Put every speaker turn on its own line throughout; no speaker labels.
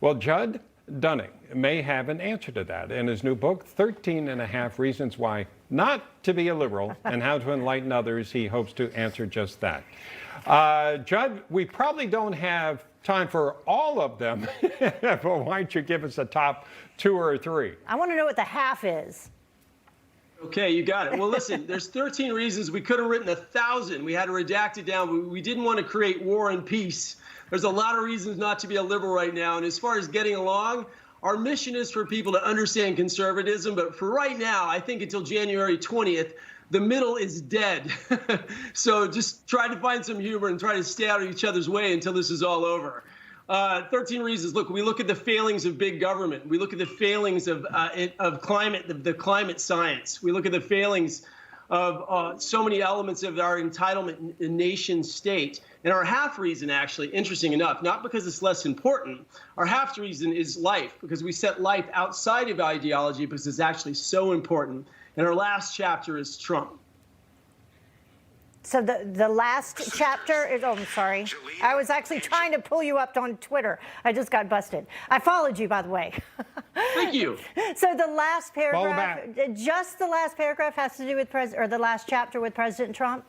Well, Judd Dunning may have an answer to that in his new book, 13 and a half Reasons Why Not to Be a Liberal and How to Enlighten Others. He hopes to answer just that. Judd, we probably don't have time for all of them, but why don't you give us a top 2 or 3?
I want to know what the half is.
Okay, you got it. Well, listen, there's 13 reasons. We could have written 1,000. We had to redact it down. We didn't want to create war and peace. There's a lot of reasons not to be a liberal right now. And as far as getting along, our mission is for people to understand conservatism. But for right now, I think until January 20th, the middle is dead. So just try to find some humor and try to stay out of each other's way until this is all over. 13 reasons. Look, we look at the failings of big government. We look at the failings of climate, the climate science. We look at the failings of so many elements of our entitlement nation state. And our half reason, actually, interesting enough, not because it's less important, our half reason is life, because we set life outside of ideology because it's actually so important. And our last chapter is Trump.
So the last chapter is, oh, I'm sorry. I was actually trying to pull you up on Twitter. I just got busted. I followed you, by the way.
Thank you.
So the last paragraph, just the last paragraph has to do with the last chapter with President Trump?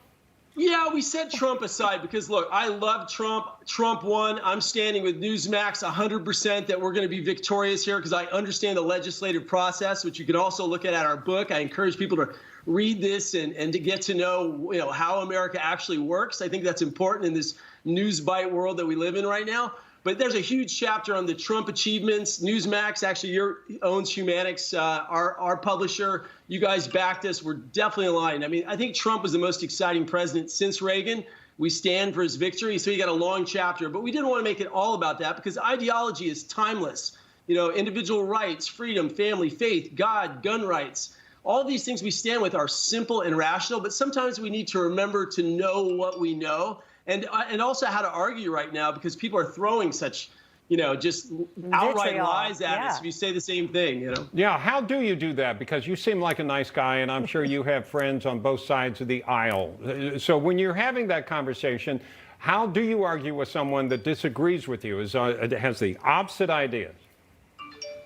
Yeah, we set Trump aside because, look, I love Trump. Trump won. I'm standing with Newsmax 100% that we're going to be victorious here because I understand the legislative process, which you can also look at our book. I encourage people to read this and to get to know, how America actually works. I think that's important in this news bite world that we live in right now. But there's a huge chapter on the Trump achievements. Newsmax, actually, owns Humanics, our publisher. You guys backed us. We're definitely aligned. I mean, I think Trump was the most exciting president since Reagan. We stand for his victory. So you got a long chapter. But we didn't want to make it all about that because ideology is timeless. Individual rights, freedom, family, faith, God, gun rights. All these things we stand with are simple and rational. But sometimes we need to remember to know what we know. And also how to argue right now because people are throwing such, just outright lies at us if you say the same thing,
Yeah, how do you do that? Because you seem like a nice guy, and I'm sure you have friends on both sides of the aisle. So when you're having that conversation, how do you argue with someone that disagrees with you, has the opposite ideas?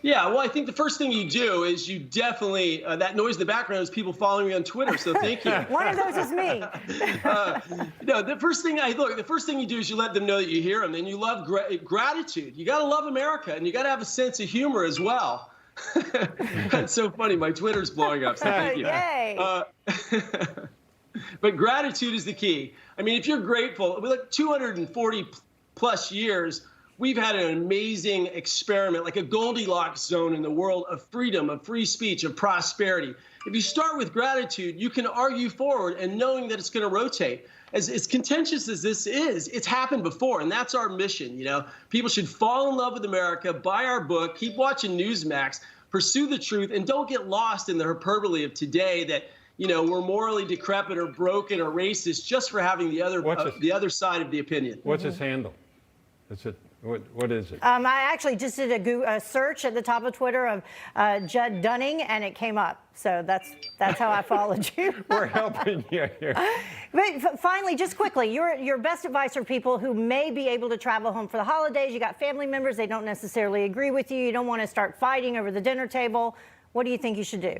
Yeah, well, I think the first thing you do is you definitely, that noise in the background is people following me on Twitter, so thank you.
One of those is me.
The first thing you do is you let them know that you hear them, and you love gratitude. You got to love America, and you got to have a sense of humor as well. That's so funny. My Twitter's blowing up, so thank you.
Yay.
But gratitude is the key. I mean, if you're grateful, like 240 plus years, we've had an amazing experiment, like a Goldilocks zone in the world of freedom, of free speech, of prosperity. If you start with gratitude, you can argue forward and knowing that it's going to rotate. As contentious as this is, it's happened before, and that's our mission. People should fall in love with America, buy our book, keep watching Newsmax, pursue the truth, and don't get lost in the hyperbole of today that we're morally decrepit or broken or racist just for having the other side of the opinion.
What's his handle? What is it?
I actually just did a search at the top of Twitter of Judd Dunning, and it came up. So that's how I followed you.
We're helping you here.
But finally, just quickly, your best advice for people who may be able to travel home for the holidays. You got family members, they don't necessarily agree with you. You don't want to start fighting over the dinner table. What do you think you should do?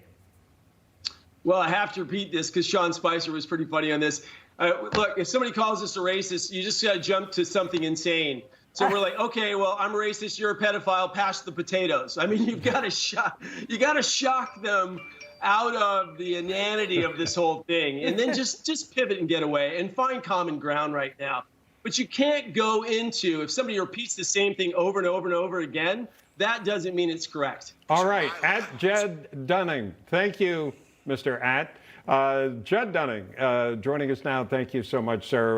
Well, I have to repeat this because Sean Spicer was pretty funny on this. Look, if somebody calls us a racist, you just got to jump to something insane. So we're like, okay, well, I'm racist, you're a pedophile, pass the potatoes. I mean, you got to shock them out of the inanity of this whole thing, and then just pivot and get away and find common ground right now. But you can't go into, if somebody repeats the same thing over and over and over again, that doesn't mean it's correct.
All right, at Judd Dunning. Thank you, Mr. Judd Dunning, joining us now. Thank you so much, sir.